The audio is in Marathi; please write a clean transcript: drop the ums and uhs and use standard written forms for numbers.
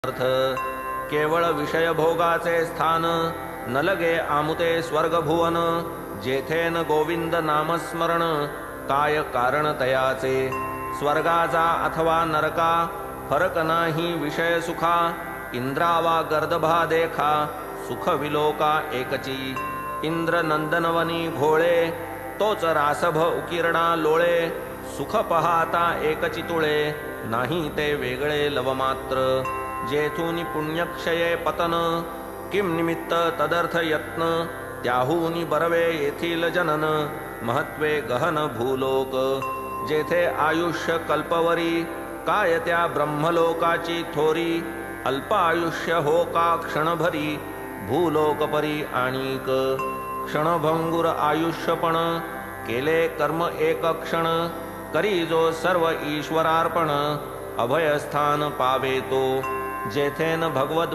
अर्थ केवळ विषय भोगाचे स्थान न लगे आमुते स्वर्ग भुवन जेथेन गोविंद नामस्मरण काय कारण तयाचे स्वर्गाचा अथवा नरका फरक नाही विषय सुखा इंद्रावा गर्दभा देखा सुख विलोका एकची इंद्र नंदनवनी घोळे तोच रासभ उकिरणा लोळे सुख पहाता एकची तुळे नाही ते वेगळे लवमात्र जेथून पुण्यक्षये पतन किम निमित्त तदर्थ यत्न त्याहूनी बरवे येथील जनन महत्वे गहन भूलोक जेथे आयुष्य कल्पवरी काय त्या ब्रह्मलोकाची थोरी अल्प आयुष्य हो का क्षणभरी भूलोकपरी आणिक क्षणभंगुर आयुष्यपण केले कर्म एक क्षण करी जो सर्व ईश्वरार्पण अभयस्थान पावे तो जेथेन भगवत